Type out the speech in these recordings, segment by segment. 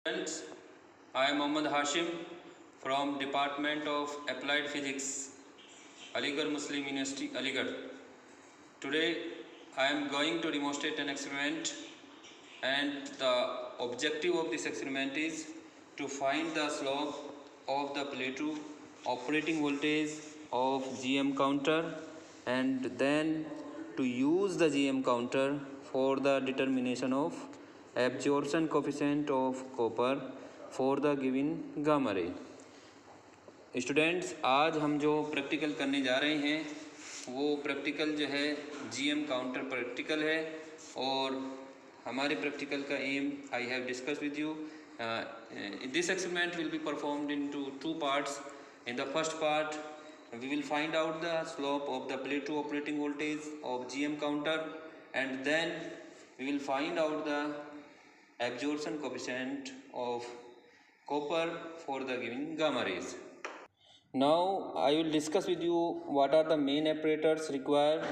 Friends, I am Mohammad Hashim from Department of Applied Physics, Aligarh Muslim University, Aligarh. Today I am going to demonstrate an experiment, and the objective of this experiment is to find the slope of the plateau operating voltage of GM counter, and then to use the GM counter for the determination of absorption coefficient of copper for the given gamma ray. Students, आज हम जो practical करने जा रहे हैं वो practical जो है जीएम काउंटर प्रैक्टिकल है, और हमारे प्रैक्टिकल का aim I have discuss with you. This experiment will be performed in two parts. In the first part we will find out the slope of the plateau operating voltage of GM counter, and then we will find out the absorption coefficient of copper for the given gamma rays. Now I will discuss with you what are the main apparatus required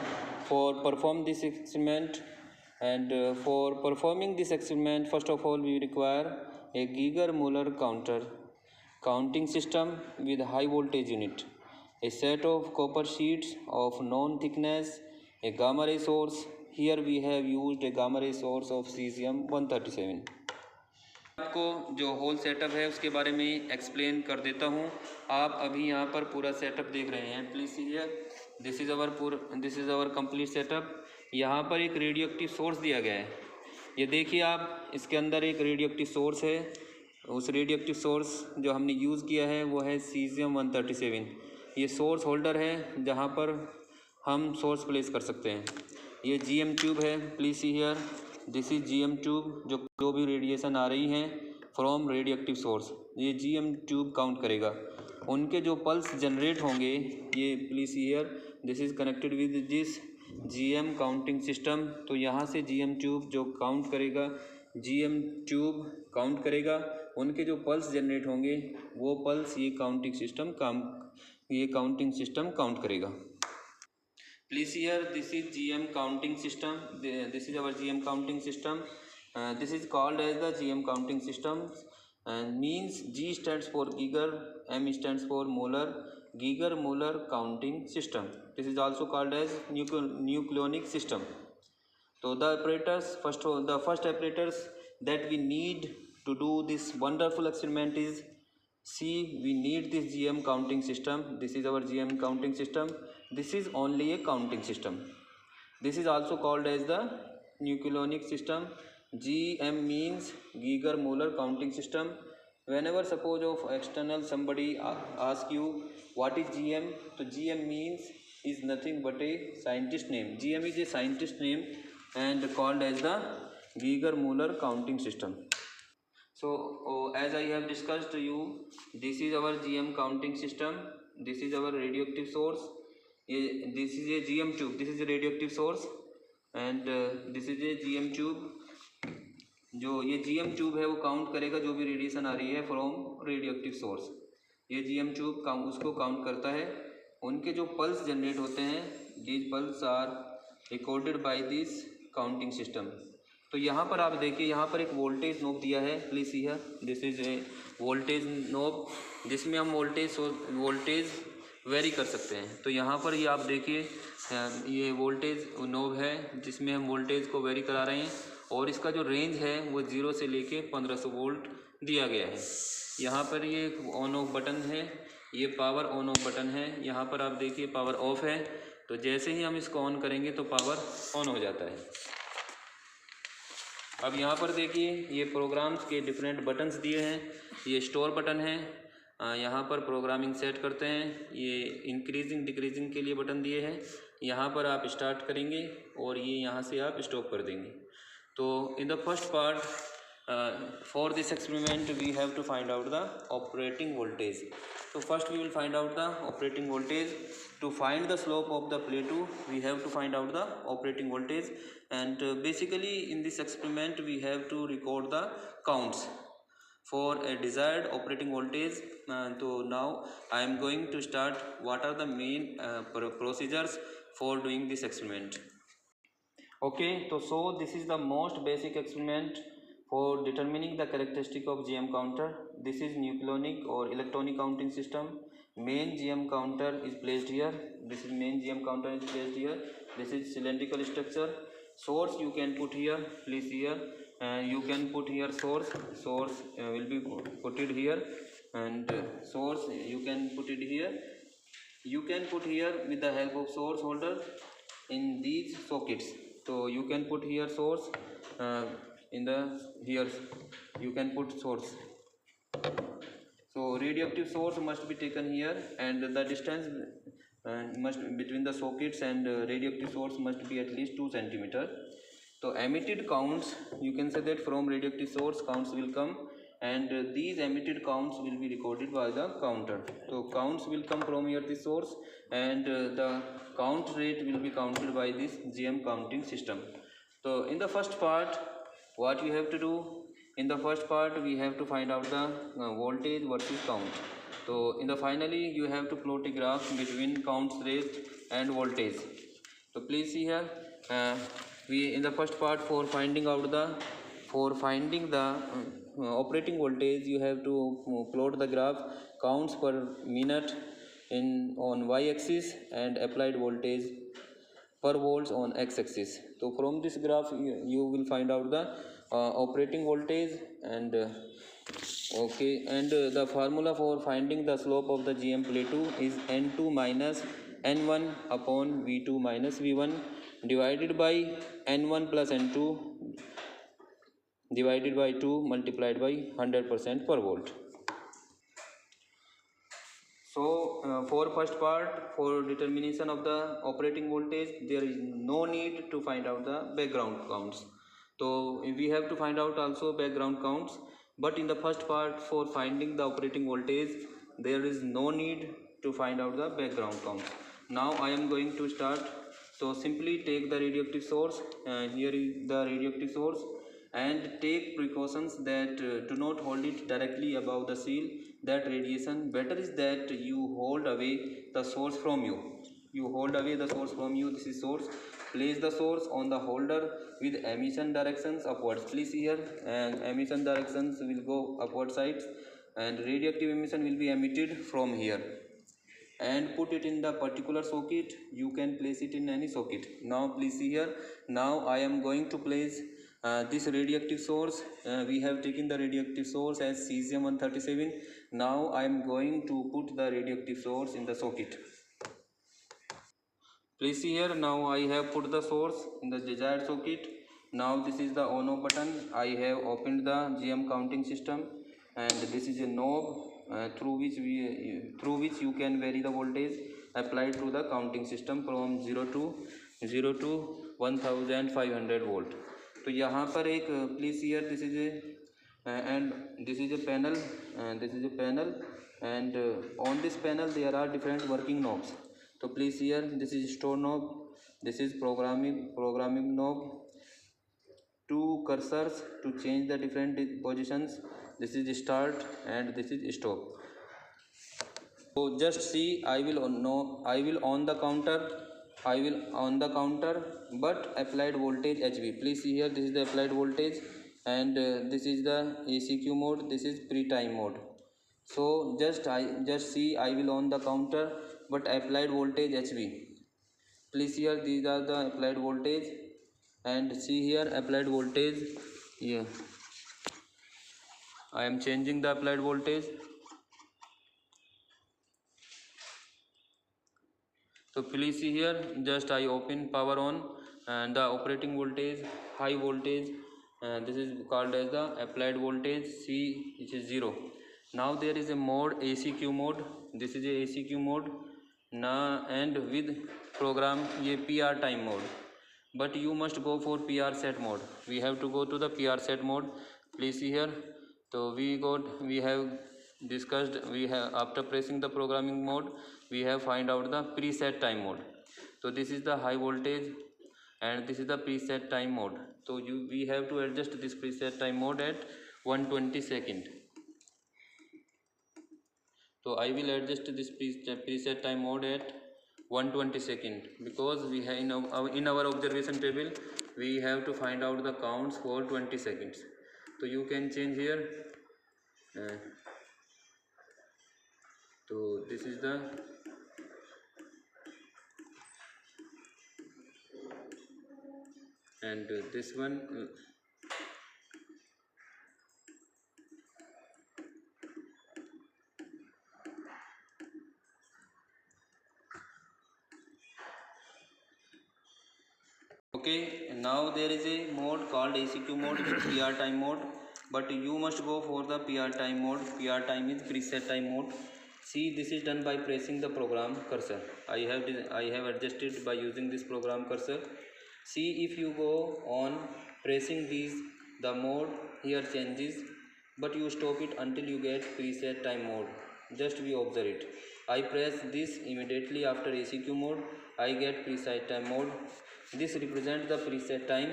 for perform this experiment. And for performing this experiment, first of all we require a Geiger-Müller counting system with high voltage unit, a set of copper sheets of known thickness, a gamma ray source. Here we have used a gamma ray source of cesium-137. आपको जो whole setup है उसके बारे में explain कर देता हूँ. आप अभी यहाँ पर पूरा सेटअप देख रहे हैं. Please see here, this is our complete setup. यहाँ पर एक रेडियो एक्टिव सोर्स दिया गया है. ये देखिए आप, इसके अंदर एक रेडियो एक्टिव सोर्स है. उस रेडियो एक्टिव सोर्स जो हमने यूज़ किया है वो है cesium-137. ये सोर्स होल्डर है जहाँ पर हम सोर्स प्लेस कर सकते हैं. ये जीएम ट्यूब है. Please see here, this is GM tube. जो भी रेडिएशन आ रही हैं फ्रॉम रेडियो एक्टिव सोर्स, ये जीएम ट्यूब काउंट करेगा. उनके जो पल्स जनरेट होंगे, ये please see here, this is connected with this GM counting system. तो यहाँ से जीएम ट्यूब जो काउंट करेगा, जीएम ट्यूब काउंट करेगा. उनके जो पल्स जनरेट होंगे वो पल्स ये काउंटिंग सिस्टम काउंट करेगा. Please here, this is GM counting system. This is our GM counting system. This is called as the GM counting system, and means G stands for Geiger, M stands for Müller, Geiger-Müller counting system. This is also called as nucleonic system. So the first apparatus that we need to do this wonderful experiment is, see, we need this GM counting system. This is our GM counting system. This is only a counting system. This is also called as the nucleonic system. GM means Geiger-Müller counting system. Whenever suppose of external somebody ask you what is GM, so GM means is nothing but a scientist name. GM is a scientist name and called as the Geiger-Müller counting system. So as I have discussed to you, this is our GM counting system. This is our radioactive source. This is a GM tube. This is a radioactive source, and this is a GM tube. जो ये GM tube है वो count करेगा जो भी radiation आ रही है फ्रॉम रेडियोएक्टिव सोर्स. ये GM ट्यूब उसको काउंट करता है. उनके जो पल्स जनरेट होते हैं, these pulse are recorded by this counting system. तो यहाँ पर आप देखिए, यहाँ पर एक वोल्टेज नोब दिया है. Please here, this is a voltage knob जिसमें हम वोल्टेज वेरी कर सकते हैं. तो यहाँ पर ये आप देखिए, ये वोल्टेज नोब है जिसमें हम वोल्टेज को वेरी करा रहे हैं, और इसका जो रेंज है वो 0 से लेके 1500 वोल्ट दिया गया है. यहाँ पर ये ऑन ऑफ बटन है, ये पावर ऑन ऑफ बटन है. यहाँ पर आप देखिए पावर ऑफ है, तो जैसे ही हम इसको ऑन करेंगे तो पावर ऑन हो जाता है. अब यहाँ पर देखिए, ये प्रोग्राम्स के डिफरेंट बटन्स दिए हैं. ये स्टोर बटन है, यहाँ पर प्रोग्रामिंग सेट करते हैं. ये इंक्रीजिंग डिक्रीजिंग के लिए बटन दिए हैं. यहाँ पर आप स्टार्ट करेंगे और ये यहाँ से आप स्टॉप कर देंगे. तो in the first part for this experiment we have to find out the operating voltage. तो first we will find out the operating voltage. To find the slope of the plateau, we have to find out the operating voltage, and basically in this experiment we have to record the counts for a desired operating voltage. So now I am going to start what are the main procedures for doing this experiment. Okay, so this is the most basic experiment For determining the characteristic of GM counter, this is nucleonic or electronic counting system. Main GM counter is placed here. This is main GM counter is placed here. This is cylindrical structure. Source you can put here. Please here. You can put here source. Source will be put it here, and source you can put it here. You can put here with the help of source holder in these sockets. So you can put here source in the here you can put source. So radioactive source must be taken here, and the distance must between the sockets and radioactive source must be at least 2 centimeter. So emitted counts, you can say that from radioactive source counts will come, and these emitted counts will be recorded by the counter. So counts will come from here the source, and the count rate will be counted by this GM counting system. So in the first part, what you have to do, in the first part we have to find out the voltage versus count. So in the finally you have to plot a graph between counts rate and voltage. So please see here, we in the first part for finding the operating voltage, you have to plot the graph counts per minute in on y-axis and applied voltage per volts on x-axis. So from this graph you will find out the operating voltage, and the formula for finding the slope of the GM play 2 is N2 minus N1 upon V2 minus V1 divided by N1 plus N2 divided by 2 multiplied by 100% per volt. So for first part, for determination of the operating voltage, there is no need to find out the background counts. So we have to find out also background counts, but in the first part for finding the operating voltage, there is no need to find out the background counts. Now I am going to start. So simply take the radioactive source, here is the radioactive source, and take precautions that do not hold it directly above the seal, that radiation. Better is that you hold away the source from you. You hold away the source from you. This is source. Place the source on the holder with emission directions upwards. Please see here, and emission directions will go upward sides, and radioactive emission will be emitted from here, and put it in the particular socket. You can place it in any socket. Now please see here, now I am going to place this radioactive source. We have taken the radioactive source as cesium-137. Now I am going to put the radioactive source in the socket. Please see here, now I have put the source in the desired socket. Now this is the on-off button. I have opened the GM counting system, and this is a knob through which you can vary the voltage applied to the counting system from 0 to 1500 volt. तो यहाँ पर एक please here, this is a and this is a panel, and on this panel there are different working knobs. So please here, this is store knob, this is programming knob, two cursors to change the different positions. This is start and this is stop. So just see, I will on the counter, but applied voltage HV. Please see here, this is the applied voltage, and this is the ACQ mode, this is pre-time mode. So just see, I will on the counter, but applied voltage HV. Please here, these are the applied voltage, and see here applied voltage. Here I am changing the applied voltage. So please see here, just I open power on, and the operating voltage high voltage, and this is called as the applied voltage C, which is 0. Now there is a mode ACQ mode. This is a ACQ mode now, and with program ये PR time mode, but you must go for PR set mode. We have to go to the PR set mode. Please see here. So we have discussed, after pressing the programming mode, we have find out the preset time mode. So this is the high voltage, and this is the preset time mode. So we have to adjust this preset time mode at 120 second. So I will adjust this preset time mode at 120 second, because we have in our observation table we have to find out the counts for 20 seconds. So you can change here. So this is the and this one okay. Now there is a mode called ACQ mode, which is PR time mode, but you must go for the PR time mode. PR time is preset time mode. See, this is done by pressing the program cursor. I have adjusted by using this program cursor. See, if you go on pressing these, the mode here changes, but you stop it until you get preset time mode. Just we observe it. I press this immediately after ACQ mode, I get preset time mode. This represents the preset time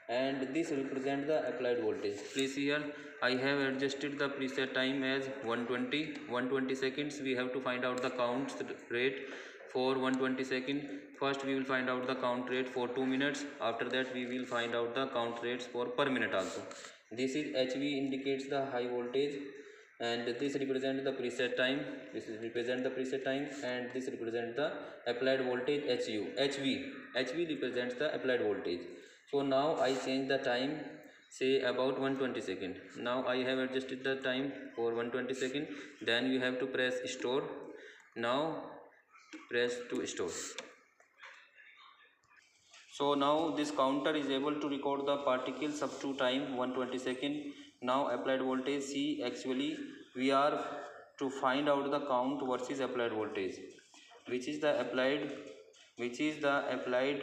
and this represents the applied voltage. Please see here, I have adjusted the preset time as 120 seconds. We have to find out the count rate for 120 seconds. First we will find out the count rate for 2 minutes. After that we will find out the count rates for per minute also. This is HV, indicates the high voltage, and this represents the preset time. This is represent the preset time, and this represents the applied voltage HV represents the applied voltage. So now I change the time, say about 120 second. Now I have adjusted the time for 120 second. Then you have to press store. Now press to store. So now this counter is able to record the particles up to time 120 second. Now applied voltage, see, actually we are to find out the count versus applied voltage, which is the applied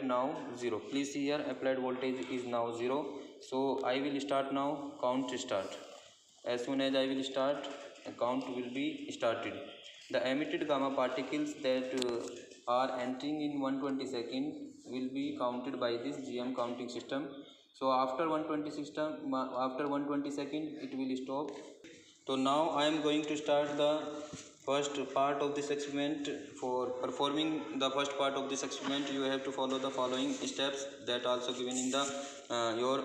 now 0. Please see here, applied voltage is now 0. So I will start now, count start. As soon as I will start, a count will be started. The emitted gamma particles that are entering in 120 second will be counted by this GM counting system. So after 120 second it will stop. So now I am going to start the first part of this experiment. For performing the first part of this experiment, you have to follow the following steps that also given in the your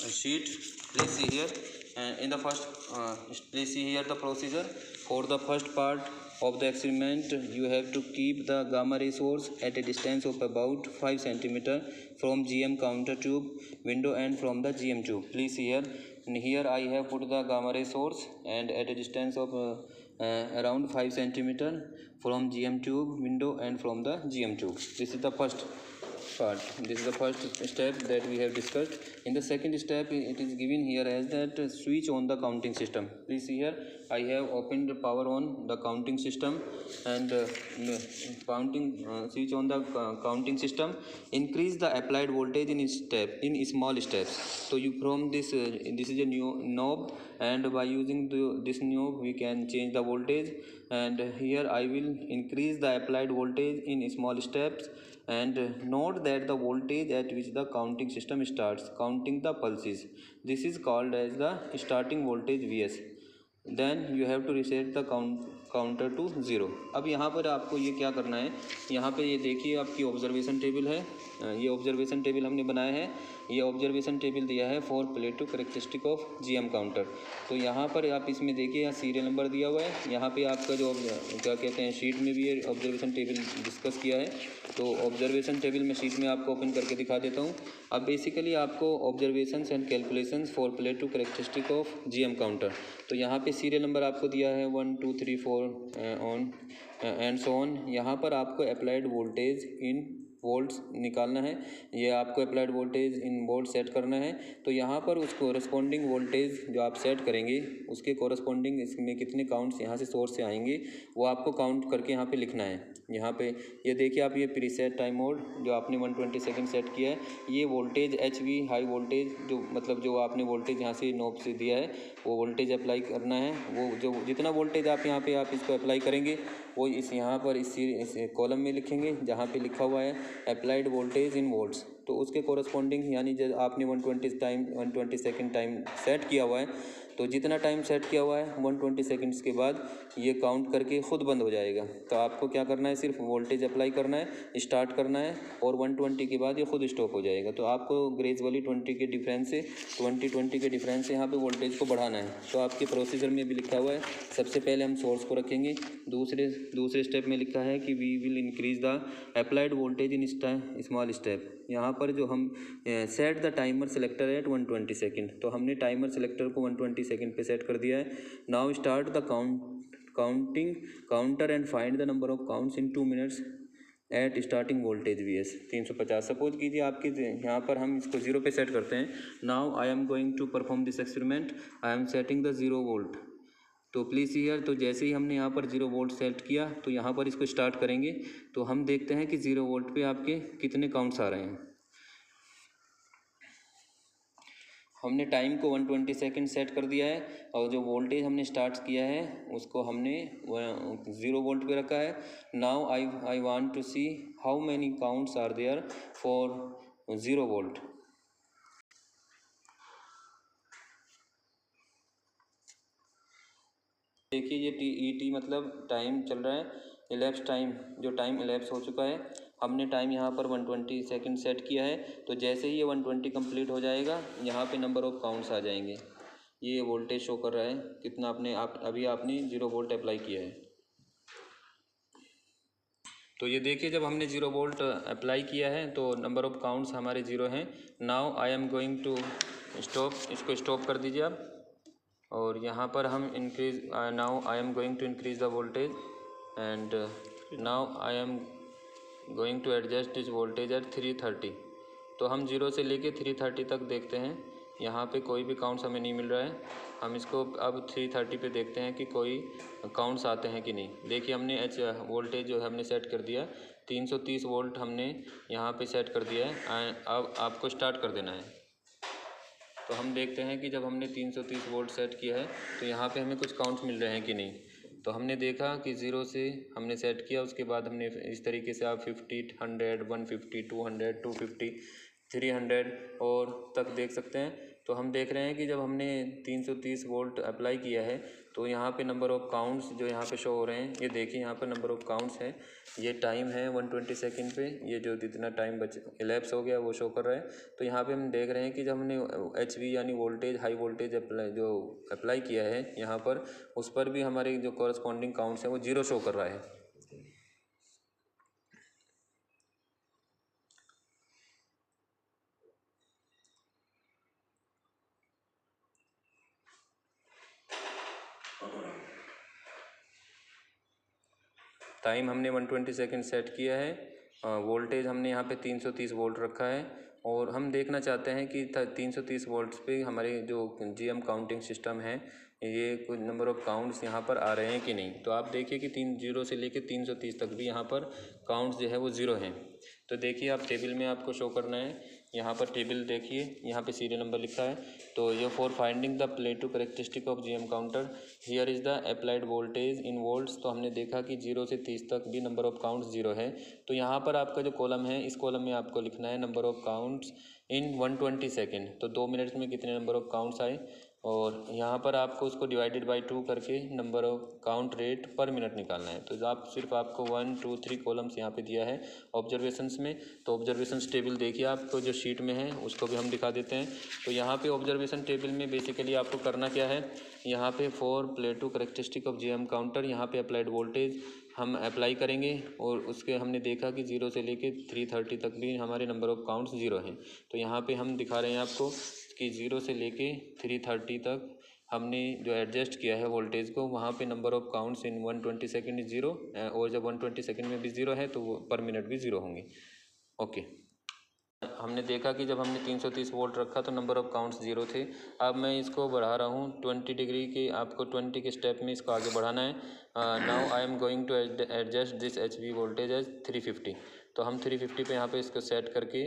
sheet. Please see here. In the first, please see here the procedure. For the first part of the experiment, you have to keep the gamma ray source at a distance of about 5 cm from GM counter tube window and from the GM tube. Please see here. And here I have put the gamma ray source and at a distance of around 5 cm from GM tube window and from the GM tube. This is the first part. This is the first step that we have discussed. In the second step, it is given here as that switch on the counting system. Please see here, I have opened the power on the counting system and switch on the counting system. Increase the applied voltage in small steps. So you from this this is a new knob, and by using this knob we can change the voltage. And here I will increase the applied voltage in small steps, and note that the voltage at which the counting system starts counting the pulses, this is called as the starting voltage Vs. Then you have to reset the counter to 0. अब यहाँ पर आपको ये क्या करना है, यहाँ पे ये देखिए आपकी ऑब्जर्वेशन टेबल है. ये ऑब्जर्वेशन टेबल हमने बनाया है. ये ऑब्जर्वेशन टेबल दिया है for plateau characteristic of GM counter. तो यहाँ पर आप इसमें देखिए, यहाँ सीरियल नंबर दिया हुआ है. यहाँ पे आपका जो क्या कहते हैं शीट में भी ये ऑब्जर्वेशन टेबल डिस्कस किया है. तो ऑब्जर्वेशन टेबल में शीट में आपको ओपन करके दिखा देता हूँ. अब बेसिकली आपको observations and calculations for plateau characteristic of GM counter. तो यहाँ पे सीरियल नंबर आपको दिया है 1 2 3 4 ऑन एंड सो ऑन. यहाँ पर आपको अप्लाइड वोल्टेज इन वोल्ट्स निकालना है. ये आपको अप्लाइड वोल्टेज इन वोल्ट सेट करना है. तो यहाँ पर उस कोरस्पॉन्डिंग वोल्टेज जो आप सेट करेंगे उसके कोरस्पॉन्डिंग इसमें कितने काउंट्स यहाँ से सोर्स से आएंगे वो आपको काउंट करके यहाँ पे लिखना है. यहाँ पे ये देखिए आप, ये प्रीसेट टाइम मोड जो आपने 120 सेकंड सेट किया है, ये वोल्टेज HV हाई वोल्टेज जो मतलब जो आपने वोल्टेज यहाँ से नोब से दिया है वो वोल्टेज अप्लाई करना है. वो जो जितना वोल्टेज आप यहाँ पे आप इसको अप्लाई करेंगे वो इस यहाँ पर इस कॉलम में लिखेंगे जहाँ पे लिखा हुआ है अप्लाइड वोल्टेज इन वोल्ट्स. तो उसके कोरस्पॉन्डिंग यानी जब आपने 120 सेकंड टाइम सेट किया हुआ है तो जितना टाइम सेट किया हुआ है 120 सेकंड्स के बाद ये काउंट करके ख़ुद बंद हो जाएगा। तो आपको क्या करना है, सिर्फ वोल्टेज अप्लाई करना है, स्टार्ट करना है और 120 के बाद ये खुद स्टॉप हो जाएगा। तो आपको ग्रेजुअली 20 के डिफरेंस से 20 के डिफरेंस से यहाँ पे वोल्टेज को बढ़ाना है। तो आपके प्रोसीजर में भी लिखा हुआ है, सबसे पहले हम सोर्स को रखेंगे, दूसरे स्टेप में लिखा है कि we will increase the applied voltage in small step. यहाँ पर जो हम set the timer selector at 120 second, तो हमने टाइमर सेलेक्टर को 120 सेकेंड पे सेट कर दिया है। Now start the counter and find the number of counts in 2 minutes at starting voltage VS 350। Suppose कीजिए आपके यहाँ पर हम इसको 0 पे सेट करते हैं। Now I am going to perform this experiment, I am setting the 0 volt. तो प्लीज़ हियर, तो जैसे ही हमने यहाँ पर 0 वोल्ट सेट किया तो यहाँ पर इसको स्टार्ट करेंगे तो हम देखते हैं कि 0 वोल्ट पे आपके कितने काउंट्स आ रहे हैं। हमने टाइम को 120 सेकेंड सेट कर दिया है और जो वोल्टेज हमने स्टार्ट किया है उसको हमने 0 वोल्ट पे रखा है। Now I want to see how many counts are there for 0 volt. देखिए ये TET मतलब टाइम चल रहा है, इलेप्स टाइम, जो टाइम इलेप्स हो चुका है। हमने टाइम यहाँ पर 120 सेकंड सेट किया है। तो जैसे ही ये 120 कंप्लीट हो जाएगा यहाँ पे नंबर ऑफ काउंट्स आ जाएंगे। ये वोल्टेज शो कर रहा है कितना अभी आपने 0 वोल्ट अप्लाई किया है। तो ये देखिए जब हमने 0 वोल्ट अप्लाई किया है तो नंबर ऑफ काउंट्स हमारे 0 हैं। Now I am going to stop, इसको स्टॉप कर दीजिए आप। और यहाँ पर हम increase, now I am going to increase the voltage and now I am going to adjust this voltage at 330। तो हम 0 से लेके 330 तक देखते हैं, यहाँ पे कोई भी काउंट्स हमें नहीं मिल रहा है। हम इसको अब 330 पे देखते हैं कि कोई काउंट्स आते हैं कि नहीं। देखिए हमने वोल्टेज जो है हमने सेट कर दिया, 330 वोल्ट हमने यहाँ पे सेट कर दिया है। अब आपको स्टार्ट कर देना है। तो हम देखते हैं कि जब हमने 330 वोल्ट सेट किया है तो यहाँ पे हमें कुछ काउंट्स मिल रहे हैं कि नहीं। तो हमने देखा कि 0 से हमने सेट किया, उसके बाद हमने इस तरीके से आप 50, 100, 150, 200, 250, 300 और तक देख सकते हैं। तो हम देख रहे हैं कि जब हमने 330 वोल्ट अप्लाई किया है तो यहाँ पे नंबर ऑफ़ काउंट्स जो यहाँ पे शो हो रहे हैं, ये देखिए यहाँ पर नंबर ऑफ़ काउंट्स हैं। ये टाइम है 120 सेकेंड पे, ये जो जितना टाइम इलेप्स हो गया वो शो कर रहा है। तो यहाँ पे हम देख रहे हैं कि जब हमने HV यानी वोल्टेज, हाई वोल्टेज अप्लाई किया है यहाँ पर, उस पर भी हमारे जो कॉरस्पॉन्डिंग काउंट्स हैं वो 0 शो कर रहा है। टाइम हमने 120 सेकेंड सेट किया है, वोल्टेज हमने यहाँ पे 330 वोल्ट रखा है और हम देखना चाहते हैं कि 330 वोल्ट्स पे हमारे जो GM काउंटिंग सिस्टम है ये कुछ नंबर ऑफ़ काउंट्स यहाँ पर आ रहे हैं कि नहीं। तो आप देखिए कि 0 से लेके 330 तक भी यहाँ पर काउंट्स जो है वो 0 हैं। तो देखिए आप टेबल में आपको शो करना है, यहाँ पर टेबल देखिए, यहाँ पे सीरियल नंबर लिखा है। तो ये for finding the plateau characteristic of GM counter here is the applied voltage in volts. तो हमने देखा कि 0 से 30 तक भी नंबर ऑफ़ काउंट्स 0 है। तो यहाँ पर आपका जो कॉलम है, इस कॉलम में आपको लिखना है number of counts in 120 second. तो 2 मिनट्स में कितने नंबर ऑफ़ काउंट्स आए, और यहाँ पर आपको उसको डिवाइडेड बाई 2 करके number of count rate per minute निकालना है। तो आप सिर्फ आपको 1, 2, 3 कॉलम्स यहाँ पे दिया है ऑब्जर्वेशंस में। तो ऑब्जर्वेशंस टेबल देखिए आपको जो शीट में है उसको भी हम दिखा देते हैं। तो यहाँ पे ऑब्जर्वेशन टेबल में बेसिकली आपको करना क्या है, यहाँ पे for plateau characteristic of GM counter, यहाँ पे अप्लाइड वोल्टेज हम अप्लाई करेंगे और उसके हमने देखा कि 0 से लेके 330 तक भी हमारे नंबर ऑफ़ काउंट्स 0 हैं। तो यहाँ पे हम दिखा रहे हैं आपको कि 0 से लेके 330 तक हमने जो एडजस्ट किया है वोल्टेज को, वहाँ पे number of counts in 120 second 0, और जब 120 सेकेंड में भी 0 है तो वो पर मिनट भी 0 होंगे। ओके, हमने देखा कि जब हमने 330 वोल्ट रखा तो नंबर ऑफ़ काउंट्स 0 थे। अब मैं इसको बढ़ा रहा हूँ 20 डिग्री के, आपको 20 के स्टेप में इसको आगे बढ़ाना है। Now I am going to adjust this HV voltage as 350। तो हम 350 पे यहाँ पे इसको सेट करके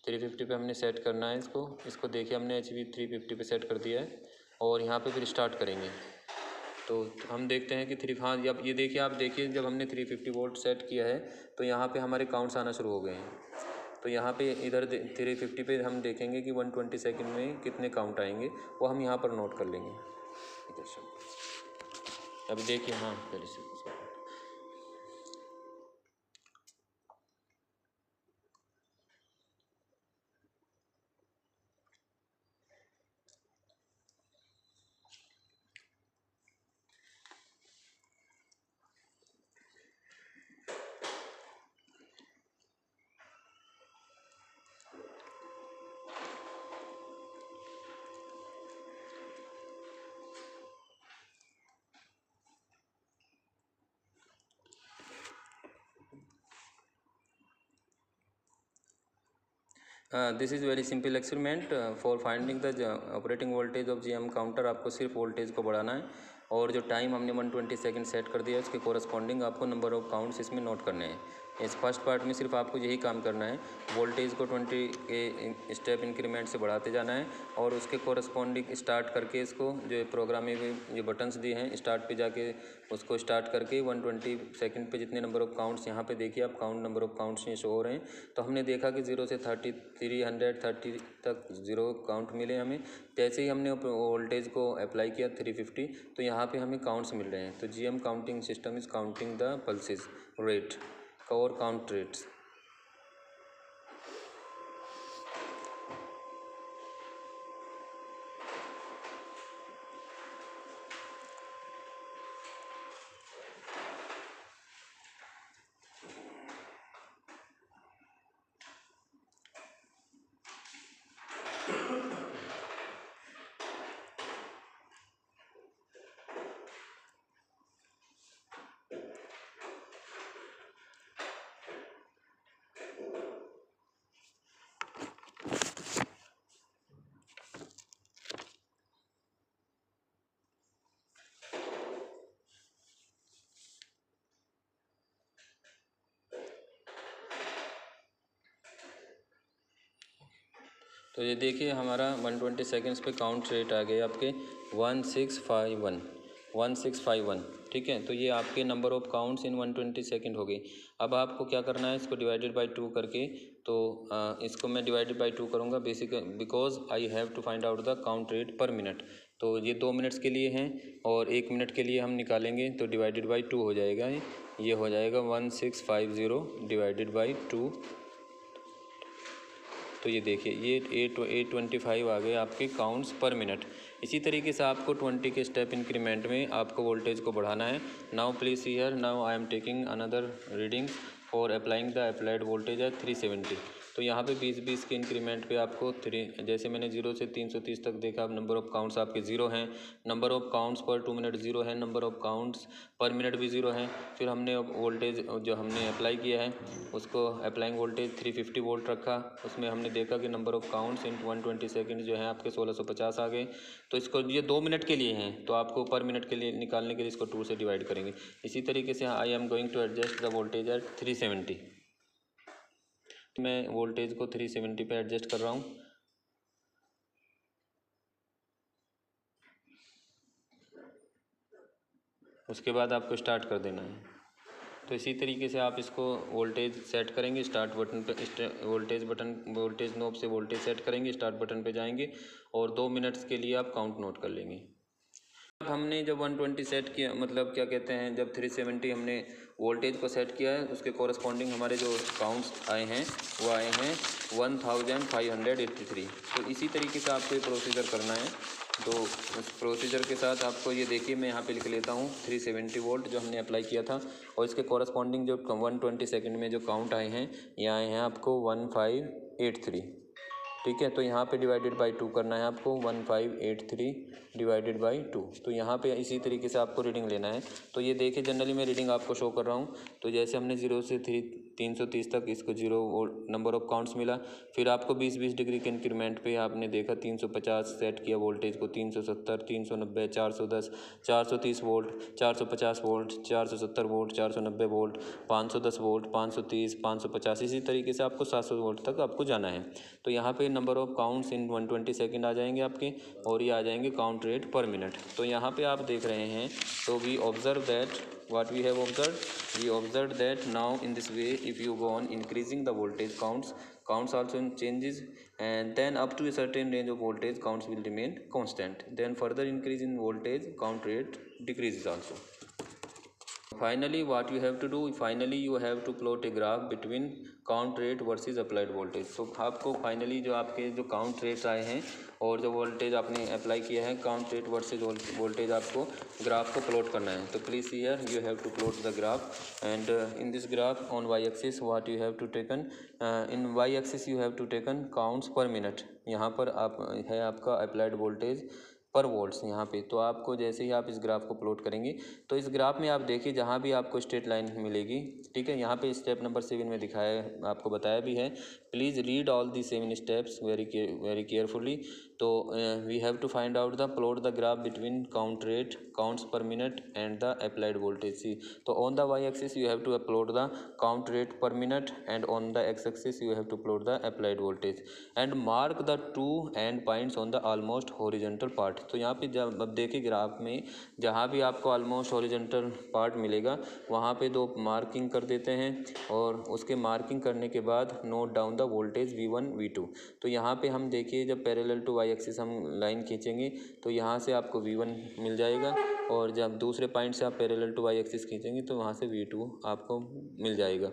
350 पे हमने सेट करना है इसको देखिए हमने HV 350 पे सेट कर दिया है और यहाँ पे फिर स्टार्ट करेंगे। तो हम देखते हैं कि अब ये देखिए, आप देखिए जब हमने 350 वोल्ट सेट किया है तो यहाँ पे हमारे काउंट्स आना शुरू हो गए हैं। तो यहाँ पे इधर 350 पे हम देखेंगे कि 120 सेकंड में कितने काउंट आएंगे, वो हम यहाँ पर नोट कर लेंगे। दर्शक अभी देखिए, हाँ पहले से उसको this is very simple experiment for finding the operating voltage of GM counter. आपको सिर्फ वोल्टेज को बढ़ाना है और जो टाइम हमने 120 सेकंड सेट कर दिया है उसके कोरस्पॉन्डिंग आपको नंबर ऑफ काउंट्स इसमें नोट करने हैं। इस फर्स्ट पार्ट में सिर्फ आपको यही काम करना है, वोल्टेज को 20 के स्टेप इंक्रीमेंट से बढ़ाते जाना है और उसके कोरस्पॉन्डिंग स्टार्ट करके इसको जो प्रोग्राम में जो बटन्स दिए हैं स्टार्ट पे जाके उसको स्टार्ट करके 120 सेकंड पे जितने नंबर ऑफ काउंट्स यहाँ पे देखिए आप काउंट नंबर ऑफ काउंट्स ये शो हो रहे हैं। तो हमने देखा कि 0 से 330 तक 0 काउंट मिले हमें। जैसे ही हमने वोल्टेज को अप्लाई किया 350 तो यहाँ पे हमें काउंट्स मिल रहे हैं। तो GM counting system is counting the pulses rate और काउंट रेट्स। तो ये देखिए हमारा 120 सेकेंड्स पे काउंट रेट आ गए आपके 1651, ठीक है। तो ये आपके number of counts in 120 second हो गई। अब आपको क्या करना है, इसको डिवाइडेड बाय 2 करके, तो इसको मैं डिवाइडेड बाय 2 करूँगा basic because I have to find out the count rate per minute. तो ये 2 मिनट्स के लिए हैं और 1 मिनट के लिए हम निकालेंगे तो डिवाइडेड बाय 2 हो जाएगा। ये हो जाएगा 1650 डिवाइडेड बाई 2। तो ये देखिए ये 825 आ गए आपके काउंट्स पर मिनट। इसी तरीके से आपको 20 के स्टेप इंक्रीमेंट में आपको वोल्टेज को बढ़ाना है। Now please here, now I am taking another reading for applying the applied voltage at 370। तो यहाँ पे 20-20 के इंक्रीमेंट पे आपको जैसे मैंने 0 से 330 तक देखा, अब नंबर ऑफ़ काउंट्स आपके 0 हैं, नंबर ऑफ़ काउंट्स पर 2 मिनट 0 है, number of counts per minute भी 0 है। फिर हमने वोल्टेज जो हमने अप्लाई किया है उसको अप्लाइंग वोल्टेज 350 वोल्ट रखा। उसमें हमने देखा कि number of counts in 120 second जो है आपके 1650 आ गए। तो इसको ये 2 मिनट के लिए हैं तो आपको पर मिनट के लिए निकालने के लिए इसको 2 से डिवाइड करेंगे। इसी तरीके से I am going to adjust the voltage at 370। मैं वोल्टेज को 370 पे एडजस्ट कर रहा हूँ। उसके बाद आपको स्टार्ट कर देना है। तो इसी तरीके से आप इसको वोल्टेज सेट करेंगे, स्टार्ट बटन पे वोल्टेज नोब से वोल्टेज सेट करेंगे, स्टार्ट बटन पे जाएंगे और 2 मिनट्स के लिए आप काउंट नोट कर लेंगे। अब हमने जब 120 सेट किया, मतलब क्या कहते हैं, जब 370 हमने वोल्टेज को सेट किया है उसके कोरस्पॉन्डिंग हमारे जो काउंट्स आए हैं वो आए हैं 1583। तो इसी तरीके से आपको ये प्रोसीजर करना है। तो उस प्रोसीजर के साथ आपको ये देखिए मैं यहाँ पे लिख लेता हूँ 370 वोल्ट जो हमने अप्लाई किया था और इसके कोरस्पॉन्डिंग जो 120 सेकंड में जो काउंट आए हैं ये आए हैं आपको 1583, ठीक है। तो यहाँ पे डिवाइडेड बाई 2 करना है आपको, 1583 डिवाइडेड बाई 2। तो यहाँ पे इसी तरीके से आपको रीडिंग लेना है। तो ये देखिए जनरली मैं रीडिंग आपको शो कर रहा हूँ। तो जैसे हमने 0 से 330 तक इसको 0 नंबर ऑफ़ काउंट्स मिला। फिर आपको 20-20 डिग्री के इंक्रीमेंट पे आपने देखा 350 सेट किया वोल्टेज को, 370, 390, 410, 430 volt, 450 volt, 470 volt, 490 volt, 510 volt, 530, 550, इसी तरीके से आपको 700 वोल्ट तक आपको जाना है। तो यहाँ पे number of counts in 120 second आ जाएंगे आपके और ये आ जाएंगे काउंट रेट पर मिनट। तो यहाँ पे आप देख रहे हैं, तो we observe that what we have observed, we observed that now in this way if you go on increasing the voltage counts also changes, and then up to a certain range of voltage counts will remain constant. Then further increase in voltage, count rate decreases also. Finally what you have to do, finally you have to plot a graph between count rate versus applied voltage. तो आपको finally जो आपके जो count rates आए हैं और जो voltage आपने अप्लाई किया है, काउंट रेट वर्सेज वोल्टेज आपको ग्राफ को प्लॉट करना है. तो please here you have to plot the graph, and in this graph on Y axis what you have to taken, in Y axis you have to taken counts per minute. यहाँ पर आप है आपका applied voltage पर volts यहाँ पे. तो आपको जैसे ही आप इस ग्राफ को प्लॉट करेंगे तो इस ग्राफ में आप देखिए जहाँ भी आपको स्ट्रेट लाइन मिलेगी, ठीक है, यहाँ पे स्टेप नंबर 7 में दिखाया है, आपको बताया भी है. Please read all the 7 steps very carefully. तो we have to find out the plot the graph between count rate, counts per minute and the applied voltage. See, तो on the Y axis you have to plot the count rate per minute, and on the X axis you have to plot the applied voltage and mark the two end points on the almost horizontal part. तो यहाँ पे जब अब देखिए graph में जहाँ भी आपको almost horizontal part मिलेगा वहाँ पे दो मार्किंग कर देते हैं, और उसके मार्किंग करने के बाद note down the voltage V1 V2. तो यहाँ पे हम देखिए जब पैरेलल टू वाई एक्सिस हम लाइन खींचेंगे तो यहाँ से आपको V1 मिल जाएगा, और जब दूसरे पॉइंट से आप पैरेलल टू वाई एक्सिस खींचेंगे तो वहाँ से V2 आपको मिल जाएगा.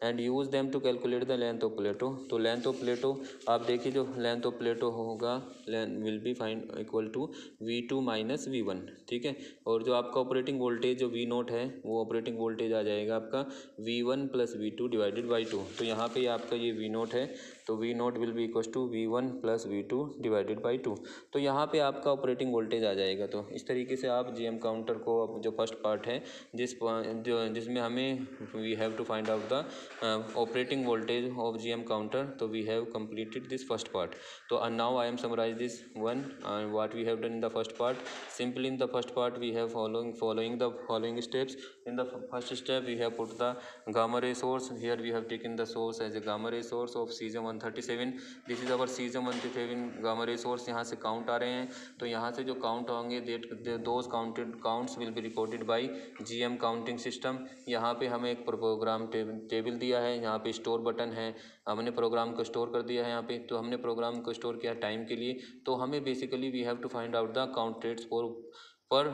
And use them to calculate the length of plateau. तो लेंथ ऑफ प्लेटो आप देखिए जो लेंथ ऑफ प्लेटो होगा will be find equal to V2 minus V1, ठीक है. और जो आपका ऑपरेटिंग वोल्टेज जो V0 है वो ऑपरेटिंग वोल्टेज आ जाएगा आपका V1 plus V2 divided by 2. तो यहाँ पे आपका ये V0 है, तो V0 will be equal to V1 plus V2 divided by 2. तो यहाँ पे आपका ऑपरेटिंग वोल्टेज आ जाएगा. तो इस तरीके से आप GM काउंटर को जो फर्स्ट पार्ट है जिसमें हमें we have to find out the operating voltage of GM counter. So we have completed this first part. So now I am summarize this one what we have done in the first part. Simply in the first part we have following the following steps. In the first step we have put the gamma ray source. Here we have taken the source as a gamma ray source of cesium 137. This is our cesium 137 gamma ray source. यहाँ से count आ रहे हैं, तो यहाँ से जो count होंगे those counts will be recorded by GM counting system. यहाँ पे हमें एक प्रोग्राम टेबल दिया है, यहाँ पे स्टोर बटन है, हमने प्रोग्राम को स्टोर कर दिया है यहाँ पे. तो हमने प्रोग्राम को स्टोर किया टाइम के लिए. तो हमें basically we have to find out the count rates per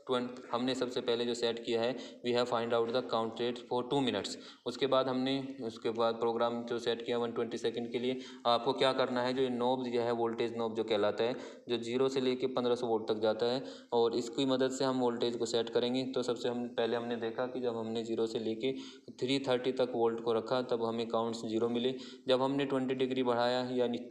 20. हमने सबसे पहले जो सेट किया है we have find out the count rates for 2 minutes. उसके बाद प्रोग्राम जो सेट किया 120 सेकंड के लिए. आपको क्या करना है, जो नोब जो है वोल्टेज नोब जो कहलाता है, जो 0 से लेके 1500 वोल्ट तक जाता है, और इसकी मदद से हम वोल्टेज को सेट करेंगे. तो सबसे पहले हमने देखा कि जब हमने 0 से लेके 330 तक वोल्ट को रखा तब हमें काउंट्स 0 मिले. जब हमने 20 डिग्री बढ़ाया यानी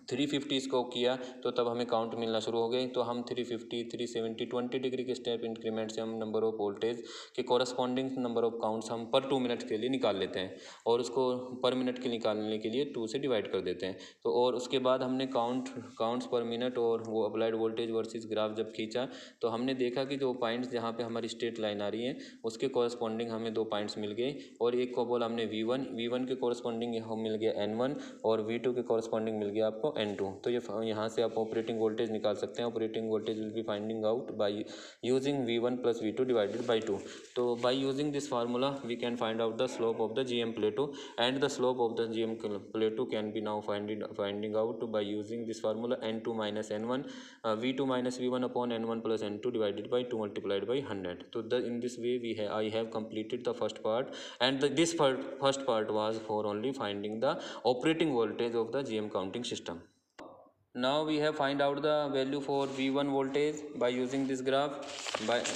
350 इसको किया तो तब हमें काउंट मिलना शुरू हो गए. तो हम 350, 370, 20 डिग्री के स्टेप इंक्रीमेंट से हम नंबर ऑफ वोल्टेज के कॉरस्पॉन्डिंग नंबर ऑफ काउंट्स हम पर 2 मिनट के लिए निकाल लेते हैं, और उसको पर मिनट के निकालने के लिए 2 से डिवाइड कर देते हैं. तो और उसके बाद हमने काउंट्स पर मिनट और वो अप्लाइड वोल्टेज वर्सेस ग्राफ जब खींचा तो हमने देखा कि जो पॉइंट्स जहाँ पे हमारी स्ट्रेट लाइन आ रही है उसके कॉरस्पॉन्डिंग हमें 2 पॉइंट्स मिल गए, और एक को बोला हमने V1 के कॉरस्पॉन्डिंग हम मिल गया N1, और V2 के कॉरस्पॉन्डिंग मिल गया आपको N2. तो ये यहाँ से आप ऑपरेटिंग वोल्टेज निकाल सकते हैं. Operating voltage will be finding out by using V1 plus V2 divided by 2. तो by using this formula we can find out the slope of the GM plateau, and the slope of the GM plateau can be now finding out by using this formula N2 minus N1 V2 minus V1 upon N1 plus N2 divided by 2 multiplied by 100. तो in this way I have completed the first part, and this first part was for only finding the operating voltage of the GM counting system. Now we have find out the value for V1 voltage by using this graph.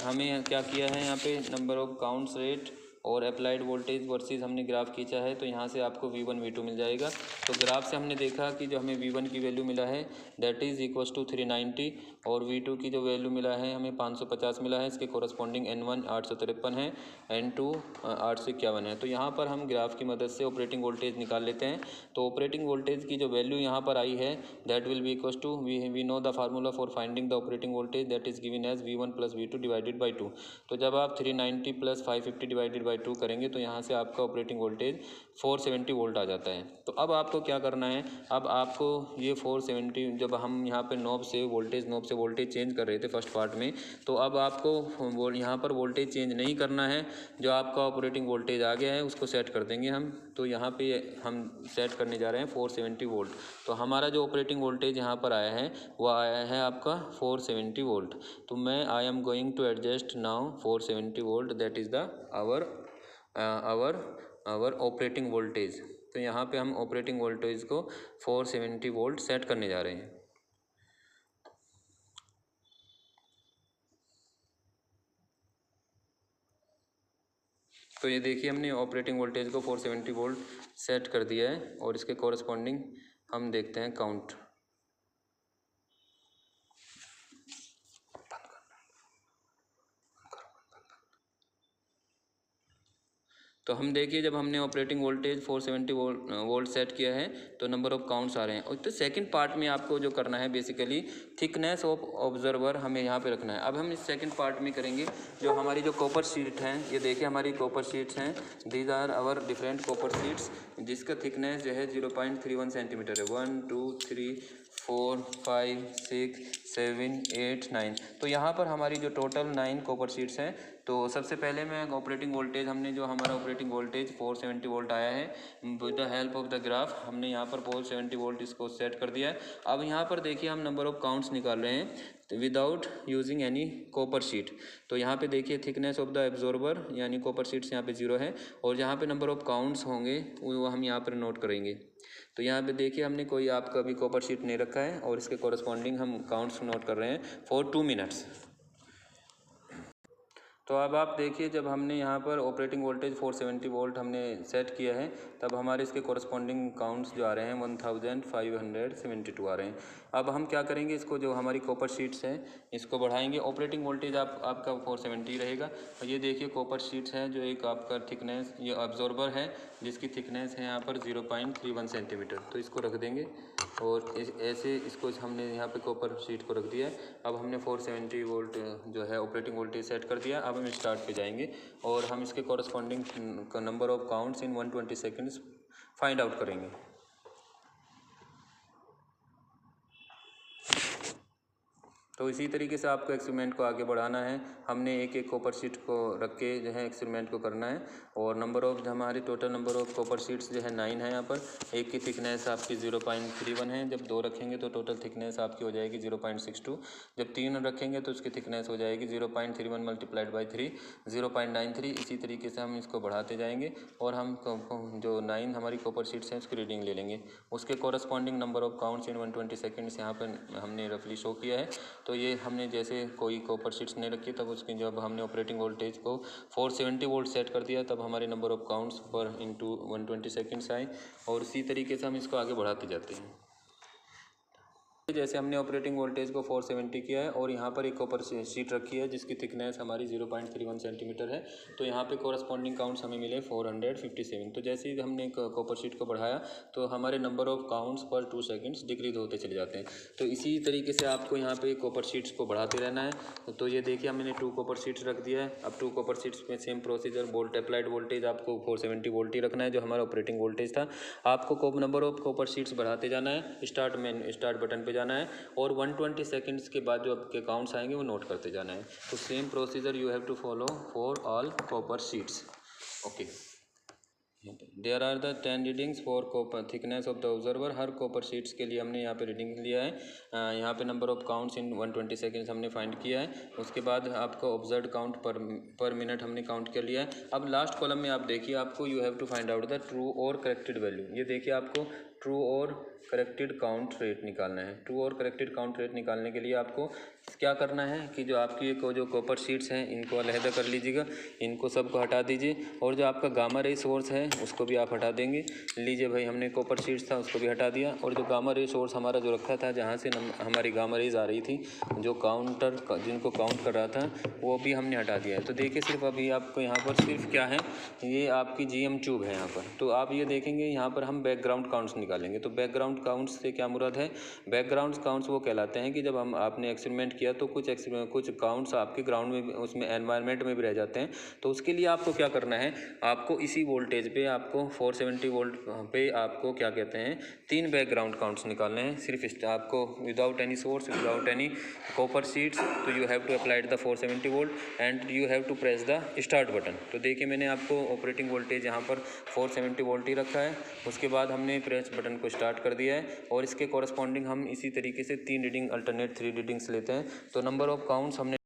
हमें क्या किया है यहाँ पे number of counts rate और applied voltage versus हमने graph खींचा है, तो यहाँ से आपको V1 V2 मिल जाएगा. तो ग्राफ से हमने देखा कि जो हमें V1 की वैल्यू मिला है दैट इज़ इक्वल टू 390, और V2 की जो वैल्यू मिला है हमें 550 मिला है. इसके कॉरस्पॉन्डिंग N1 853 है, N2 851 है. तो यहाँ पर हम ग्राफ की मदद से ऑपरेटिंग वोल्टेज निकाल लेते हैं. तो ऑपरेटिंग वोल्टेज की जो वैल्यू यहाँ पर आई है that will be equal to we know the formula for finding the operating voltage that is given as V1 plus V2 divided by 2. तो जब आप 390 प्लस 550 डिवाइडेड 2 करेंगे तो यहाँ से आपका ऑपरेटिंग वोल्टेज 470 वोल्ट आ जाता है। तो अब आपको क्या करना है, अब आपको ये 470, जब हम यहाँ पे नॉब से वोल्टेज चेंज कर रहे थे फर्स्ट पार्ट में, तो अब आपको यहाँ पर वोल्टेज चेंज नहीं करना है। जो आपका ऑपरेटिंग वोल्टेज आ गया है उसको सेट कर देंगे हम। तो यहाँ पे हम सेट करने जा रहे हैं 470 वोल्ट। तो हमारा जो ऑपरेटिंग वोल्टेज यहाँ पर आया है वो आया है आपका 470 वोल्ट। तो मैं I am going to adjust now 470 volt, that is the our operating voltage. तो यहाँ पे हम ऑपरेटिंग वोल्टेज को 470 वोल्ट सेट करने जा रहे हैं। तो ये देखिए हमने ऑपरेटिंग वोल्टेज को 470 वोल्ट सेट कर दिया है और इसके कॉरस्पॉन्डिंग हम देखते हैं काउंट। तो हम देखिए जब हमने ऑपरेटिंग वोल्टेज 470 वोल्ट सेट किया है तो नंबर ऑफ काउंट्स आ रहे हैं। और तो सेकंड पार्ट में आपको जो करना है बेसिकली थिकनेस ऑफ ऑब्जर्वर हमें यहाँ पे रखना है। अब हम इस सेकंड पार्ट में करेंगे जो हमारी जो कॉपर शीट हैं, ये देखिए हमारी कॉपर शीट्स हैं, these are our different copper sheets जिसका थिकनेस जो है 0.31 सेंटीमीटर है। 1 2 3 4 5 6 7 8 9। तो यहाँ पर हमारी जो टोटल 9 कॉपर शीट्स हैं। तो सबसे पहले मैं ऑपरेटिंग वोल्टेज, हमने जो हमारा ऑपरेटिंग वोल्टेज 470 वोल्ट आया है, with the help of the graph हमने यहाँ पर 470 वोल्ट इसको सेट कर दिया है। अब यहाँ पर देखिए हम नंबर ऑफ काउंट्स निकाल रहे हैं without using any copper sheet. तो यहाँ पे देखिए थिकनेस ऑफ द एब्जॉर्बर यानी कॉपर शीट्स यहाँ पे 0 है और जहाँ पे नंबर ऑफ काउंट्स होंगे वो हम यहाँ पर नोट करेंगे। तो यहाँ पे देखिए हमने कोई आपका भी कॉपर शीट नहीं रखा है और इसके कॉरस्पॉन्डिंग हम काउंट्स नोट कर रहे हैं फॉर 2 मिनट्स। तो अब आप देखिए जब हमने यहाँ पर ऑपरेटिंग वोल्टेज 470 वोल्ट हमने सेट किया है तब हमारे इसके कॉरस्पॉन्डिंग काउंट्स जो आ रहे हैं 1572 आ रहे हैं। अब हम क्या करेंगे, इसको जो हमारी कॉपर शीट्स हैं इसको बढ़ाएंगे। ऑपरेटिंग वोल्टेज आपका 470 रहेगा। और ये देखिए कॉपर शीट्स हैं जो एक आपका थिकनेस, ये ऑब्जॉर्बर है जिसकी थिकनेस है यहाँ पर 0.31 सेंटीमीटर। तो इसको रख देंगे और ऐसे इसको हमने यहाँ पे कॉपर शीट को रख दिया है। अब हमने 470 वोल्ट जो है ऑपरेटिंग वोल्टेज सेट कर दिया। अब हम स्टार्ट पे जाएंगे और हम इसके corresponding number of counts in 120 seconds find out करेंगे। तो इसी तरीके से आपको एक्सपेरिमेंट को आगे बढ़ाना है। हमने एक एक कॉपर शीट को रख के जो है एक्सपेरिमेंट को करना है। और नंबर ऑफ हमारी total number of copper sheets जो है 9 है। यहाँ पर एक की थिकनेस आपकी 0.31 है। जब 2 रखेंगे तो टोटल थिकनेस आपकी हो जाएगी 0.62। जब 3 रखेंगे तो उसकी थिकनेस हो जाएगी 0.31 मल्टीप्लाइड बाई 3 0.93। इसी तरीके से हम इसको बढ़ाते जाएंगे और हम जो 9 हमारी कॉपर शीट्स हैं उसकी रीडिंग ले लेंगे। उसके corresponding number of counts in 120 seconds यहाँ पर हमने रफली शो किया है। तो ये हमने जैसे कोई कॉपर शीट्स नहीं रखी तब उसकी जब हमने ऑपरेटिंग वोल्टेज को 470 वोल्ट सेट कर दिया तब हमारे नंबर ऑफ काउंट्स पर इनटू 120 सेकेंड्स आए। और इसी तरीके से हम इसको आगे बढ़ाते जाते हैं। जैसे हमने ऑपरेटिंग वोल्टेज को 470 किया है और यहाँ पर एक कॉपर शीट रखी है जिसकी थिकनेस हमारी 0.31 सेंटीमीटर है। तो यहाँ पे कॉरस्पॉन्डिंग काउंट्स हमें मिले 457। तो जैसे ही हमने कॉपर शीट को बढ़ाया तो हमारे नंबर ऑफ काउंट्स पर 2 सेकेंड्स डिक्रीज होते चले जाते हैं। तो इसी तरीके से आपको यहाँ पे कॉपर शीट्स को बढ़ाते रहना है। तो ये देखिए हमने 2 कॉपर शीट्स रख दिया है। अब 2 कॉपर शीट्स में same procedure, volt applied voltage आपको 470 वोल्ट ही रखना है जो हमारा ऑपरेटिंग वोल्टेज था। आपको नंबर ऑफ कॉपर शीट्स बढ़ाते जाना है, स्टार्ट बटन पे जाना है और 120 सेकेंड्स के बाद जो आपके काउंट्स आएंगे वो नोट करते जाना है। तो same procedure you have to follow for all copper sheets. Okay, there are the 10 readings for copper thickness of the observer. हर कॉपर शीट्स के लिए हमने यहाँ पे रीडिंग लिया है। यहाँ पे number of counts in 120 seconds हमने फाइंड किया है। उसके बाद आपको ऑब्जर्व काउंट पर मिनट हमने काउंट कर लिया है। अब लास्ट कॉलम में आप देखिए आपको you have to find out the true और करेक्टेड वैल्यू। ये देखिए आपको ट्रू और करेक्टेड काउंट रेट निकालना है। ट्रू और करेक्टेड काउंट रेट निकालने के लिए आपको क्या करना है कि जो आपकी जो कॉपर शीट्स हैं इनको अलहदा कर लीजिएगा, इनको सबको हटा दीजिए और जो आपका गामा रे सोर्स है उसको भी आप हटा देंगे। लीजिए भाई, हमने कॉपर शीट्स था उसको भी हटा दिया और जो गामा रे सोर्स हमारा जो रखा था जहाँ से हमारी गामा रेज आ रही थी, जो जिनको काउंट कर रहा था वो भी हमने हटा दिया है। तो देखिए सिर्फ अभी आपको यहाँ पर सिर्फ क्या है, ये आपकी GM ट्यूब है यहाँ पर। तो आप ये देखेंगे यहाँ पर हम बैकग्राउंड काउंट्स निकाल निकालेंगे। तो बैकग्राउंड काउंट्स से क्या मुराद है? बैकग्राउंड काउंट्स वो कहलाते हैं कि जब हम आपने एक्सपेरिमेंट किया तो कुछ काउंट्स आपके ग्राउंड में उसमें एनवायरनमेंट में भी रह जाते हैं। तो उसके लिए आपको क्या करना है, आपको इसी वोल्टेज पे आपको 470 वोल्ट पे आपको क्या कहते हैं 3 बैकग्राउंड काउंट्स निकालने हैं। सिर्फ आपको without any source, without any copper sheets, तो you have to applied the 470 volt and you have to press the start button. तो देखिए मैंने आपको ऑपरेटिंग वोल्टेज यहाँ पर 470 वोल्ट ही रखा है। उसके बाद हमने प्रेस बटन को स्टार्ट कर दिया है और इसके कॉरस्पॉन्डिंग हम इसी तरीके से 3 रीडिंग अल्टरनेट 3 रीडिंग्स लेते हैं। तो नंबर ऑफ काउंट्स हमने